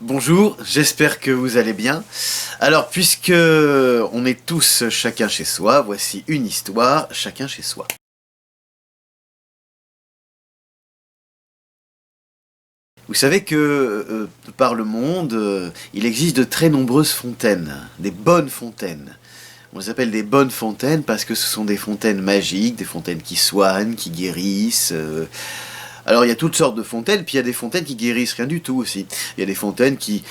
Bonjour, j'espère que vous allez bien. Alors, puisque on est tous chacun chez soi, voici une histoire, chacun chez soi. Vous savez que par le monde, il existe de très nombreuses fontaines, des bonnes fontaines. On les appelle des bonnes fontaines parce que ce sont des fontaines magiques, des fontaines qui soignent, qui guérissent. Alors il y a toutes sortes de fontaines, puis il y a des fontaines qui guérissent rien du tout aussi. Il y a des fontaines qui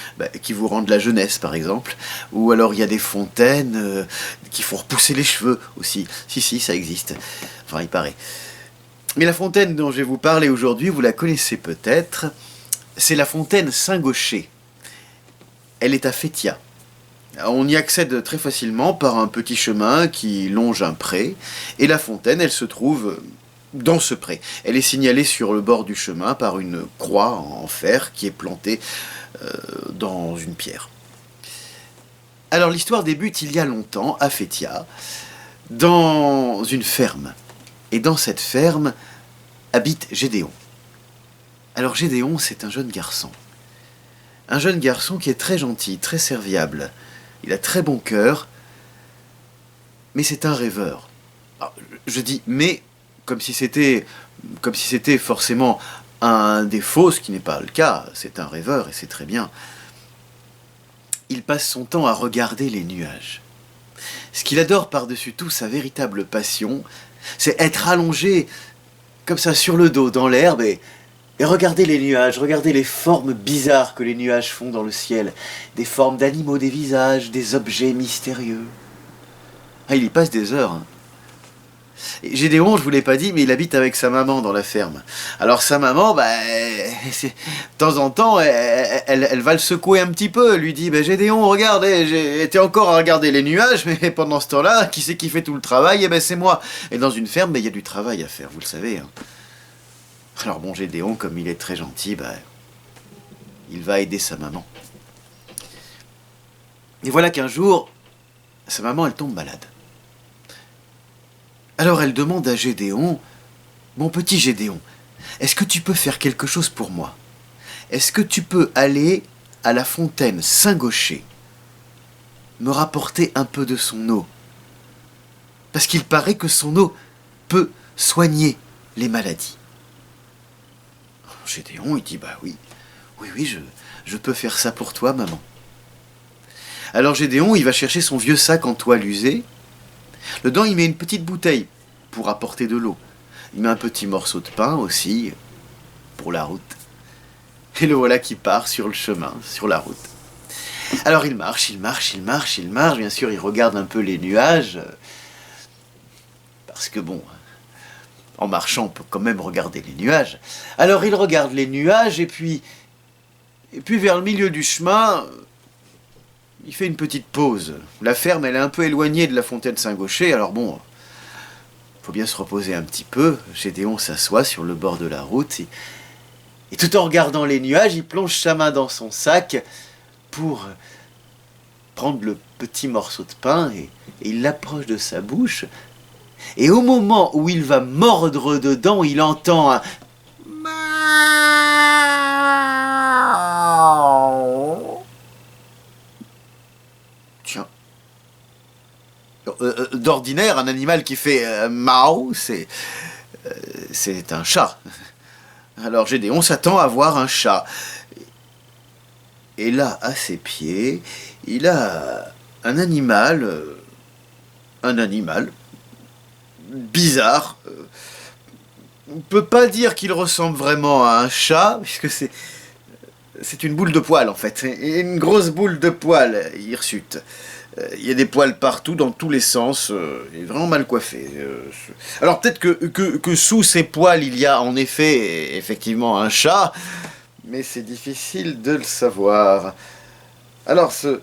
vous rendent la jeunesse par exemple, ou alors il y a des fontaines qui font repousser les cheveux aussi. Si, ça existe. Enfin, il paraît. Mais la fontaine dont je vais vous parler aujourd'hui, vous la connaissez peut-être, c'est la fontaine Saint-Gaucher. Elle est à Fétia. On y accède très facilement par un petit chemin qui longe un pré, et la fontaine, elle se trouve dans ce pré. Elle est signalée sur le bord du chemin par une croix en fer qui est plantée dans une pierre. Alors l'histoire débute il y a longtemps, à Fétia, dans une ferme. Et dans cette ferme habite Gédéon. Alors Gédéon, c'est un jeune garçon. Un jeune garçon qui est très gentil, très serviable. Il a très bon cœur, mais c'est un rêveur. Alors, je dis mais comme si c'était forcément un défaut, ce qui n'est pas le cas. C'est un rêveur et c'est très bien. Il passe son temps à regarder les nuages. Ce qu'il adore par-dessus tout, sa véritable passion, c'est être allongé comme ça sur le dos dans l'herbe et regarder les nuages, regarder les formes bizarres que les nuages font dans le ciel. Des formes d'animaux, des visages, des objets mystérieux. Ah, il y passe des heures. Hein. Gédéon, je vous l'ai pas dit, mais il habite avec sa maman dans la ferme. Alors sa maman, de temps en temps, elle va le secouer un petit peu. Elle lui dit, Gédéon, regarde, j'ai été encore à regarder les nuages, mais pendant ce temps-là, qui c'est qui fait tout le travail? C'est moi. Et dans une ferme, il y a du travail à faire, vous le savez. Hein. Alors bon, Gédéon, comme il est très gentil, il va aider sa maman. Et voilà qu'un jour, sa maman, elle tombe malade. Alors elle demande à Gédéon, mon petit Gédéon, est-ce que tu peux faire quelque chose pour moi? Est-ce que tu peux aller à la fontaine Saint-Gaucher, me rapporter un peu de son eau? Parce qu'il paraît que son eau peut soigner les maladies. Gédéon, il dit, oui, je peux faire ça pour toi, maman. Alors Gédéon, il va chercher son vieux sac en toile usée. Dedans, il met une petite bouteille pour apporter de l'eau. Il met un petit morceau de pain aussi pour la route. Et le voilà qui part sur le chemin, sur la route. Alors il marche. Bien sûr, il regarde un peu les nuages. Parce que en marchant, on peut quand même regarder les nuages. Alors il regarde les nuages et puis vers le milieu du chemin, il fait une petite pause. La ferme, elle est un peu éloignée de la fontaine Saint-Gaucher, alors faut bien se reposer un petit peu. Gédéon s'assoit sur le bord de la route et tout en regardant les nuages, il plonge sa main dans son sac pour prendre le petit morceau de pain et il l'approche de sa bouche. Et au moment où il va mordre dedans, il entend un Miaou. Tiens. D'ordinaire, un animal qui fait Miaou, c'est un chat. Alors Gédéon s'attend à voir un chat. Et là, à ses pieds, il a un animal bizarre. On ne peut pas dire qu'il ressemble vraiment à un chat, puisque c'est une boule de poils en fait. Une grosse boule de poils hirsute. Il y a des poils partout, dans tous les sens. Il est vraiment mal coiffé. Alors peut-être que sous ces poils, il y a en effet, effectivement, un chat, mais c'est difficile de le savoir. Alors ce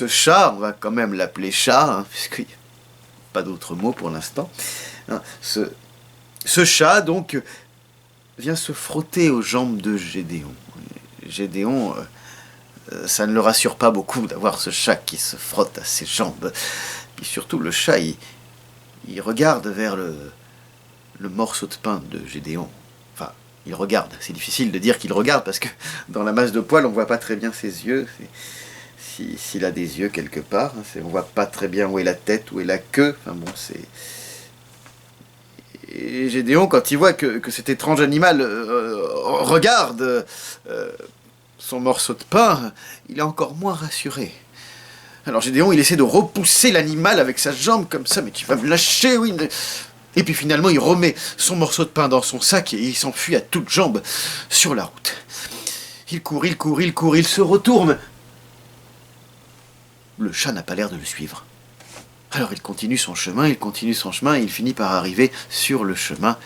chat, on va quand même l'appeler chat, hein, puisqu'il n'y a pas d'autre mot pour l'instant. Hein, ce chat, donc, vient se frotter aux jambes de Gédéon. Gédéon, ça ne le rassure pas beaucoup d'avoir ce chat qui se frotte à ses jambes. Et surtout, le chat, il regarde vers le morceau de pain de Gédéon. Enfin, Il regarde. C'est difficile de dire qu'il regarde parce que dans la masse de poils, on voit pas très bien ses yeux. S'il a des yeux quelque part, hein, on voit pas très bien où est la tête, où est la queue. Enfin bon, c'est... Et Gédéon, quand il voit que cet étrange animal regarde son morceau de pain, il est encore moins rassuré. Alors Gédéon, il essaie de repousser l'animal avec sa jambe comme ça, mais tu vas me lâcher, oui. Et puis finalement, il remet son morceau de pain dans son sac et il s'enfuit à toutes jambes sur la route. Il court, il se retourne. Le chat n'a pas l'air de le suivre. Alors il continue son chemin, et il finit par arriver sur le chemin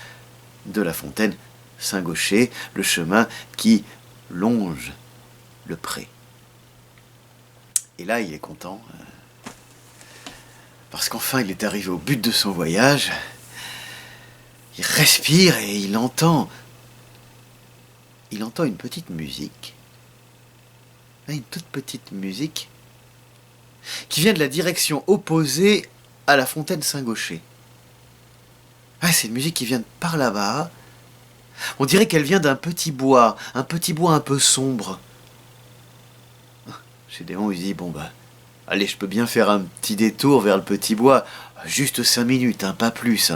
de la fontaine Saint-Gaucher, le chemin qui longe le pré. Et là, il est content, parce qu'enfin, il est arrivé au but de son voyage. Il respire et il entend une petite musique, une toute petite musique, qui vient de la direction opposée à la fontaine Saint-Gaucher. Ah, c'est une musique qui vient de par là-bas. On dirait qu'elle vient d'un petit bois un peu sombre. Gédéon, il dit, bon bah, allez, je peux bien faire un petit détour vers le petit bois, juste 5 minutes, hein, pas plus.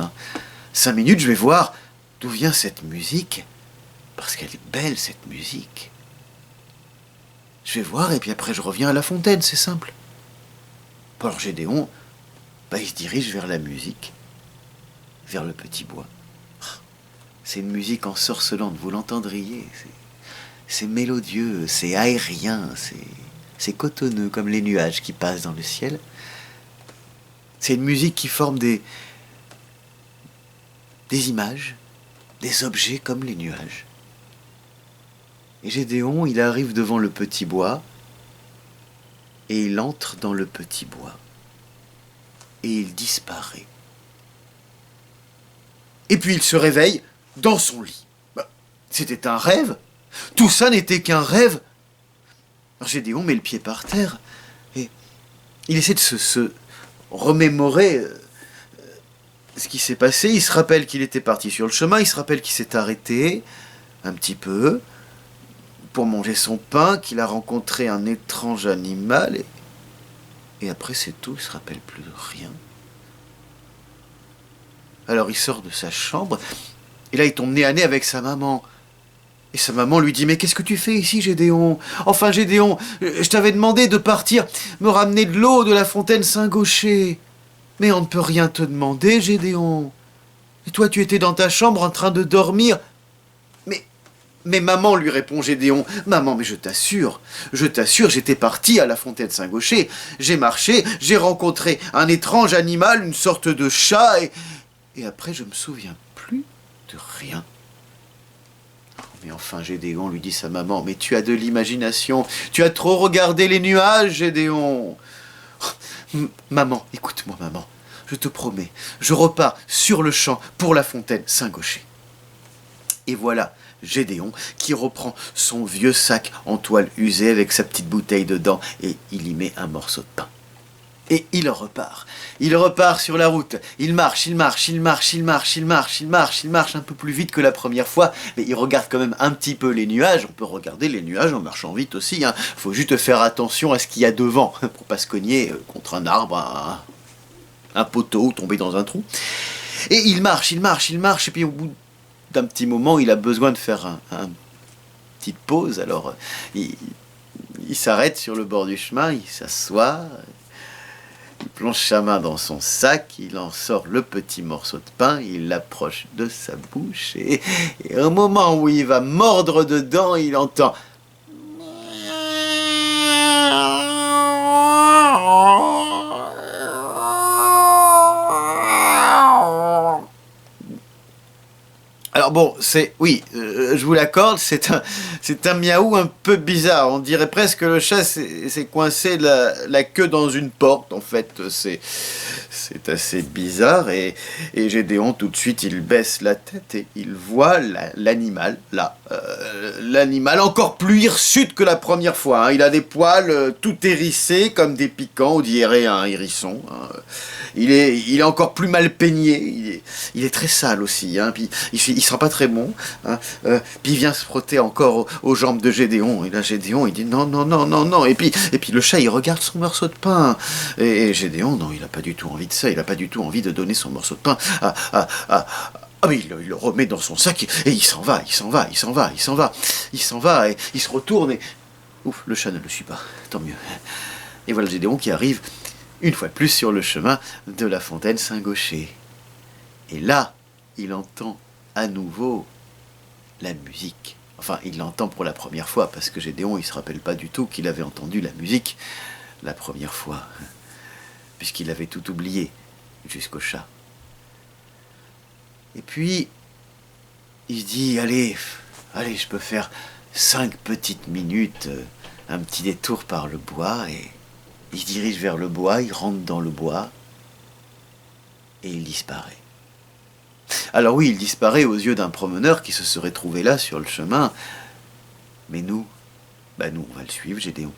5 minutes, je vais voir d'où vient cette musique, parce qu'elle est belle, cette musique. Je vais voir, et puis après je reviens à la fontaine, c'est simple. Alors Gédéon, il se dirige vers la musique, vers le petit bois. C'est une musique ensorcelante, vous l'entendriez. C'est mélodieux, c'est aérien, c'est cotonneux comme les nuages qui passent dans le ciel. C'est une musique qui forme des images, des objets comme les nuages. Et Gédéon, il arrive devant le petit bois, et il entre dans le petit bois, et il disparaît. Et puis il se réveille dans son lit. C'était un rêve. Tout ça n'était qu'un rêve. Alors Gédéon met le pied par terre, et il essaie de se remémorer ce qui s'est passé. Il se rappelle qu'il était parti sur le chemin, il se rappelle qu'il s'est arrêté un petit peu pour manger son pain, qu'il a rencontré un étrange animal, et après c'est tout, il se rappelle plus de rien. Alors il sort de sa chambre, et là il tombe nez à nez avec sa maman. Et sa maman lui dit, mais qu'est-ce que tu fais ici, Gédéon? Enfin, Gédéon, je t'avais demandé de partir me ramener de l'eau de la fontaine Saint-Gaucher. Mais on ne peut rien te demander, Gédéon. Et toi, tu étais dans ta chambre en train de dormir. Mais maman, lui répond Gédéon, maman, mais je t'assure, j'étais parti à la fontaine Saint-Gaucher. J'ai marché, j'ai rencontré un étrange animal, une sorte de chat, et après, je me souviens plus de rien. Mais enfin, Gédéon, lui dit sa maman, mais tu as de l'imagination, tu as trop regardé les nuages, Gédéon. Maman, écoute-moi, maman, je te promets, je repars sur le champ pour la fontaine Saint-Gaucher. Et voilà Gédéon qui reprend son vieux sac en toile usée avec sa petite bouteille dedans, et il y met un morceau de pain. Et il repart sur la route, il marche un peu plus vite que la première fois, mais il regarde quand même un petit peu les nuages. On peut regarder les nuages en marchant vite aussi, faut juste faire attention à ce qu'il y a devant, pour pas se cogner contre un arbre, un poteau, ou tomber dans un trou. Et il marche, et puis au bout d'un petit moment, il a besoin de faire une petite pause, alors il s'arrête sur le bord du chemin, il s'assoit, il plonge sa main dans son sac, il en sort le petit morceau de pain, il l'approche de sa bouche, et au moment où il va mordre dedans, il entend... Alors bon, je vous l'accorde, c'est un miaou un peu bizarre. On dirait presque que le chat s'est coincé la queue dans une porte. En fait, c'est assez bizarre. Et Gédéon, tout de suite, il baisse la tête et il voit l'animal, là. L'animal encore plus hirsute que la première fois. Il a des poils tout hérissés, comme des piquants, on dirait un hérisson. il est encore plus mal peigné, il est très sale aussi, hein, puis il sent pas très bon, hein, puis il vient se frotter encore aux jambes de Gédéon, et là Gédéon il dit non, non, non, non, non, et puis le chat il regarde son morceau de pain, et Gédéon, non, il a pas du tout envie de ça, il a pas du tout envie de donner son morceau de pain ah mais il le remet dans son sac, et il s'en va, il s'en va, il s'en va, il s'en va, il s'en va, et il se retourne, et ouf, le chat ne le suit pas, tant mieux. Et voilà Gédéon qui arrive une fois de plus sur le chemin de la fontaine Saint-Gaucher. Et là, il entend à nouveau la musique. Enfin, il l'entend pour la première fois, parce que Gédéon, il ne se rappelle pas du tout qu'il avait entendu la musique la première fois, puisqu'il avait tout oublié, jusqu'au chat. Et puis, il se dit, allez, je peux faire 5 petites minutes, un petit détour par le bois, et il se dirige vers le bois, il rentre dans le bois, et il disparaît. Alors oui, il disparaît aux yeux d'un promeneur qui se serait trouvé là, sur le chemin. Mais nous, nous, on va le suivre, Gédéon.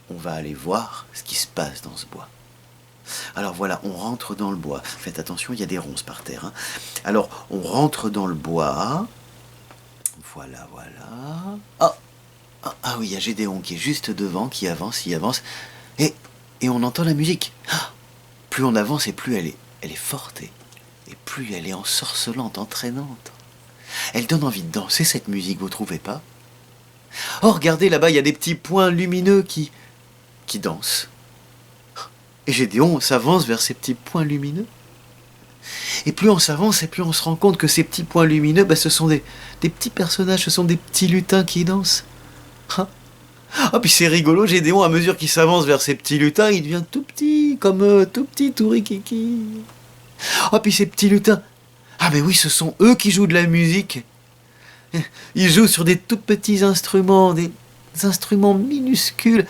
On va aller voir ce qui se passe dans ce bois. Alors voilà, on rentre dans le bois. Faites attention, il y a des ronces par terre, hein. Alors, on rentre dans le bois. Voilà, voilà. Ah oui, il y a Gédéon qui est juste devant, qui avance, et on entend la musique. Plus on avance et plus elle est forte, et plus elle est ensorcelante, entraînante. Elle donne envie de danser, cette musique, vous trouvez pas? Oh, regardez, là-bas, il y a des petits points lumineux qui dansent. Et Gédéon s'avance vers ces petits points lumineux. Et plus on s'avance, et plus on se rend compte que ces petits points lumineux, ce sont des petits personnages, ce sont des petits lutins qui dansent. Puis c'est rigolo, Gédéon, à mesure qu'il s'avance vers ces petits lutins, il devient tout petit, comme tout petit, tout rikiki. Puis ces petits lutins, mais oui, ce sont eux qui jouent de la musique. Ils jouent sur des tout petits instruments, des instruments minuscules.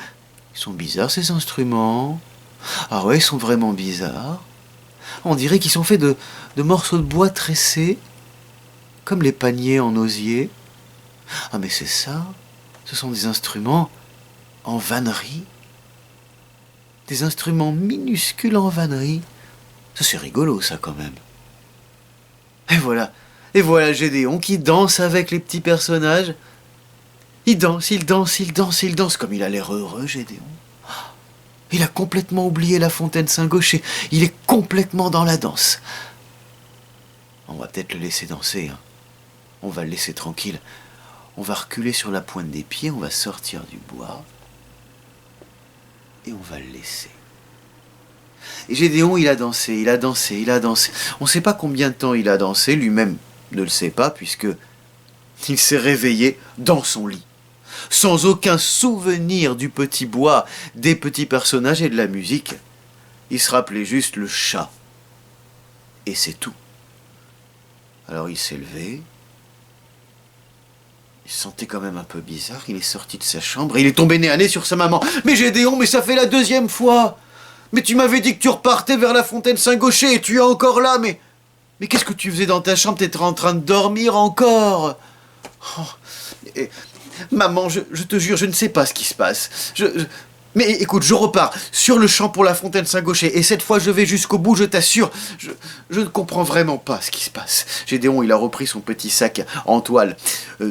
Ils sont bizarres, ces instruments. Ah ouais, ils sont vraiment bizarres. On dirait qu'ils sont faits de morceaux de bois tressés, comme les paniers en osier. Mais c'est ça. Ce sont des instruments en vannerie. Des instruments minuscules en vannerie. Ça, c'est rigolo, ça, quand même. Et voilà Gédéon qui danse avec les petits personnages. Il danse, comme il a l'air heureux, Gédéon. Il a complètement oublié la fontaine Saint-Gaucher. Il est complètement dans la danse. On va peut-être le laisser danser, hein. On va le laisser tranquille. On va reculer sur la pointe des pieds, on va sortir du bois, et on va le laisser. Et Gédéon, il a dansé. On ne sait pas combien de temps il a dansé, lui-même ne le sait pas, puisque il s'est réveillé dans son lit, sans aucun souvenir du petit bois, des petits personnages et de la musique. Il se rappelait juste le chat. Et c'est tout. Alors il s'est levé. Il se sentait quand même un peu bizarre. Il est sorti de sa chambre et il est tombé nez à nez sur sa maman. « Mais Gédéon, mais ça fait la 2e fois. Mais tu m'avais dit que tu repartais vers la fontaine Saint-Gaucher et tu es encore là. Mais qu'est-ce que tu faisais dans ta chambre? T'étais en train de dormir encore. » Maman, je te jure, je ne sais pas ce qui se passe. Mais écoute, je repars sur le champ pour la fontaine Saint-Gaucher, et cette fois je vais jusqu'au bout, je t'assure. Je ne comprends vraiment pas ce qui se passe. Gédéon, il a repris son petit sac en toile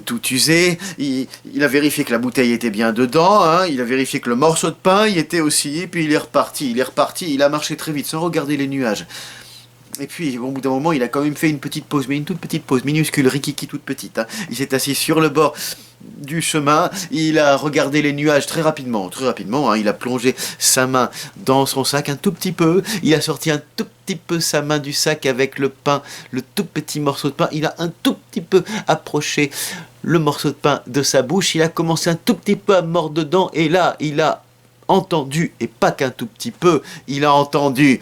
tout usé, il a vérifié que la bouteille était bien dedans, hein, il a vérifié que le morceau de pain y était aussi, et puis il est reparti, il a marché très vite sans regarder les nuages. Et puis, au bout d'un moment, il a quand même fait une petite pause, mais une toute petite pause, minuscule, rikiki, toute petite, hein. Il s'est assis sur le bord du chemin, il a regardé les nuages très rapidement, hein. Il a plongé sa main dans son sac un tout petit peu, il a sorti un tout petit peu sa main du sac avec le pain, le tout petit morceau de pain, il a un tout petit peu approché le morceau de pain de sa bouche, il a commencé un tout petit peu à mordre dedans, et là, il a entendu, et pas qu'un tout petit peu, il a entendu...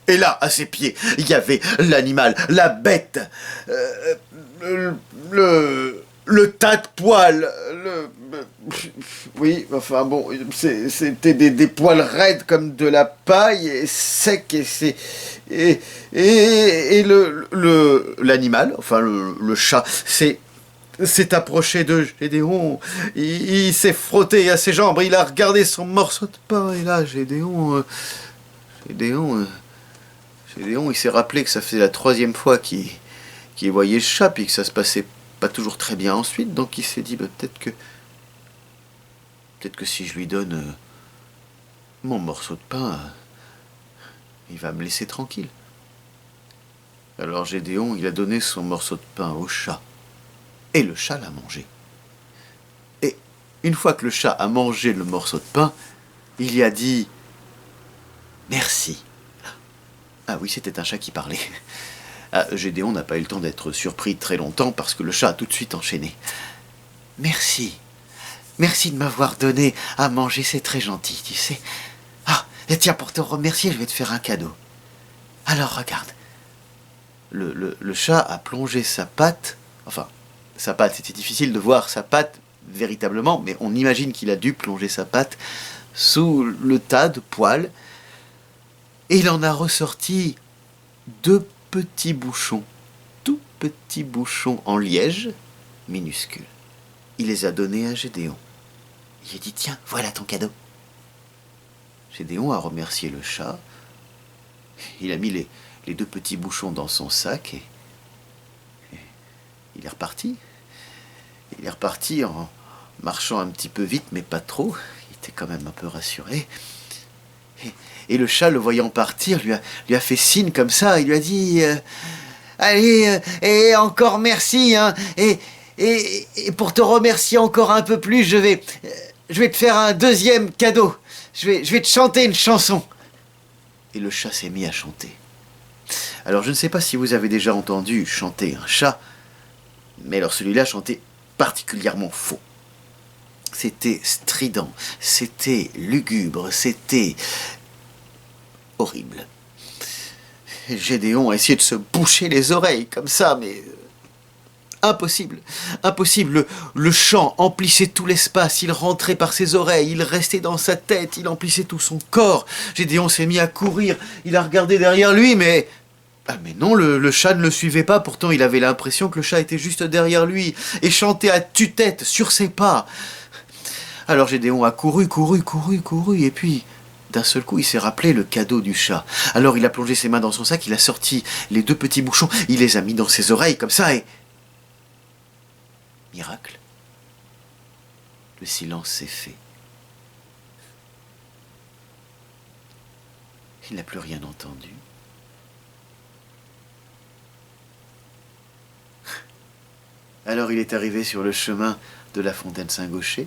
Et là, à ses pieds, il y avait l'animal, la bête, le tas de poils, Oui, enfin bon, c'était des poils raides comme de la paille, et secs, et l'animal, enfin le chat, s'est approché de Gédéon, il s'est frotté à ses jambes, il a regardé son morceau de pain, et là, Gédéon, il s'est rappelé que ça faisait la 3e fois qu'il voyait le chat, puis que ça se passait pas toujours très bien ensuite, donc il s'est dit, bah, peut-être que si je lui donne mon morceau de pain, il va me laisser tranquille. Alors Gédéon, il a donné son morceau de pain au chat. Et le chat l'a mangé. Et une fois que le chat a mangé le morceau de pain, il y a dit « Merci ». Ah oui, c'était un chat qui parlait. Ah, Gédéon n'a pas eu le temps d'être surpris très longtemps parce que le chat a tout de suite enchaîné. « Merci. Merci de m'avoir donné à manger, c'est très gentil, tu sais. Ah, et tiens, pour te remercier, je vais te faire un cadeau. Alors, regarde. » Le chat a plongé sa patte, enfin, sa patte, c'était difficile de voir sa patte véritablement, mais on imagine qu'il a dû plonger sa patte sous le tas de poils, et il en a ressorti 2 petits bouchons, tout petits bouchons en liège, minuscules. Il les a donnés à Gédéon. Il a dit, tiens, voilà ton cadeau. Gédéon a remercié le chat, il a mis les 2 petits bouchons dans son sac, et il est reparti. Il est reparti en marchant un petit peu vite, mais pas trop. Il était quand même un peu rassuré. Et le chat, le voyant partir, lui a fait signe comme ça. Il lui a dit allez, et encore merci, hein, et pour te remercier encore un peu plus, je vais te faire un 2e cadeau. Je vais te chanter une chanson. Et le chat s'est mis à chanter. Alors je ne sais pas si vous avez déjà entendu chanter un chat, mais alors celui-là chantait particulièrement faux. C'était strident, c'était lugubre, c'était horrible. Gédéon a essayé de se boucher les oreilles comme ça, mais impossible, impossible. Le chant emplissait tout l'espace, il rentrait par ses oreilles, il restait dans sa tête, il emplissait tout son corps. Gédéon s'est mis à courir, il a regardé derrière lui, mais non, le chat ne le suivait pas, pourtant il avait l'impression que le chat était juste derrière lui, et chantait à tue-tête, sur ses pas. Alors Gédéon a couru, et puis, d'un seul coup, il s'est rappelé le cadeau du chat. Alors il a plongé ses mains dans son sac, il a sorti les 2 petits bouchons, il les a mis dans ses oreilles, comme ça, et... miracle, le silence s'est fait. Il n'a plus rien entendu. Alors il est arrivé sur le chemin de la fontaine Saint-Gaucher.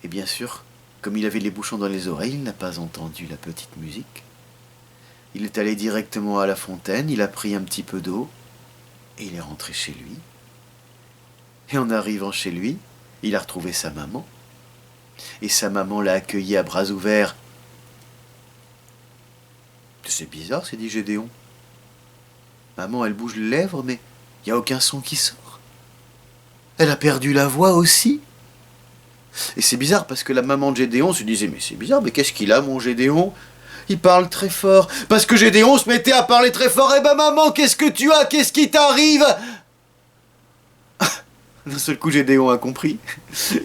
Et bien sûr, comme il avait les bouchons dans les oreilles, il n'a pas entendu la petite musique. Il est allé directement à la fontaine, il a pris un petit peu d'eau, et il est rentré chez lui. Et en arrivant chez lui, il a retrouvé sa maman. Et sa maman l'a accueilli à bras ouverts. « C'est bizarre, s'est dit Gédéon. Maman, elle bouge les lèvres, mais il n'y a aucun son qui sort. Elle a perdu la voix aussi. » Et c'est bizarre parce que la maman de Gédéon se disait « Mais c'est bizarre, mais qu'est-ce qu'il a, mon Gédéon ? Il parle très fort. » Parce que Gédéon se mettait à parler très fort. « Eh ben maman, qu'est-ce que tu as ? Qu'est-ce qui t'arrive ?» D'un seul coup, Gédéon a compris.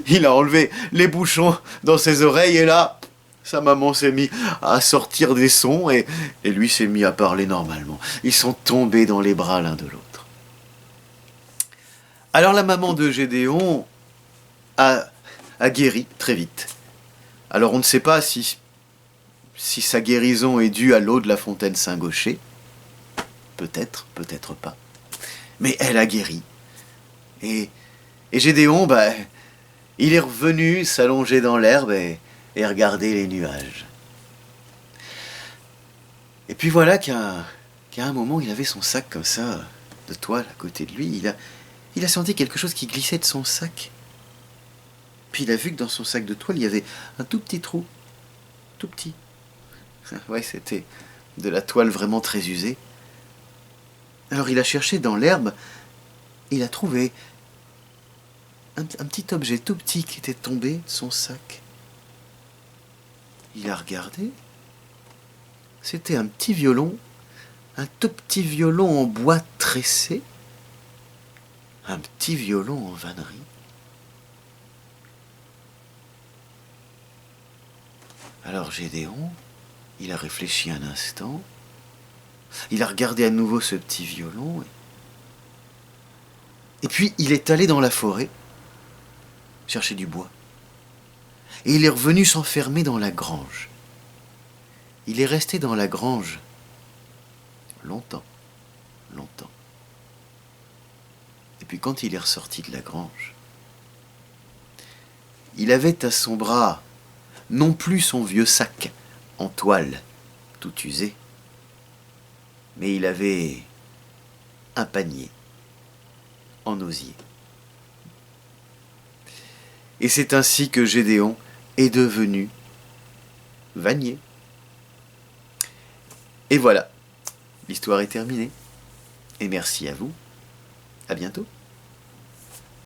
Il a enlevé les bouchons dans ses oreilles et là, sa maman s'est mise à sortir des sons et lui s'est mis à parler normalement. Ils sont tombés dans les bras l'un de l'autre. Alors la maman de Gédéon a guéri très vite. Alors on ne sait pas si sa guérison est due à l'eau de la fontaine Saint-Gaucher. Peut-être, peut-être pas. Mais elle a guéri. Et Gédéon, il est revenu s'allonger dans l'herbe et regarder les nuages. Et puis voilà qu'à un moment, il avait son sac comme ça, de toile à côté de lui. Il a senti quelque chose qui glissait de son sac. Puis il a vu que dans son sac de toile, il y avait un tout petit trou. Tout petit. Ouais, c'était de la toile vraiment très usée. Alors il a cherché dans l'herbe, il a trouvé un petit objet tout petit qui était tombé de son sac. Il a regardé. C'était un petit violon, un tout petit violon en bois tressé, un petit violon en vannerie. Alors Gédéon, il a réfléchi un instant, il a regardé à nouveau ce petit violon, et puis il est allé dans la forêt chercher du bois. Et il est revenu s'enfermer dans la grange. Il est resté dans la grange longtemps, longtemps. Et puis quand il est ressorti de la grange, il avait à son bras non plus son vieux sac en toile, tout usé, mais il avait un panier en osier. Et c'est ainsi que Gédéon est devenu vannier. Et voilà, l'histoire est terminée. Et merci à vous. À bientôt.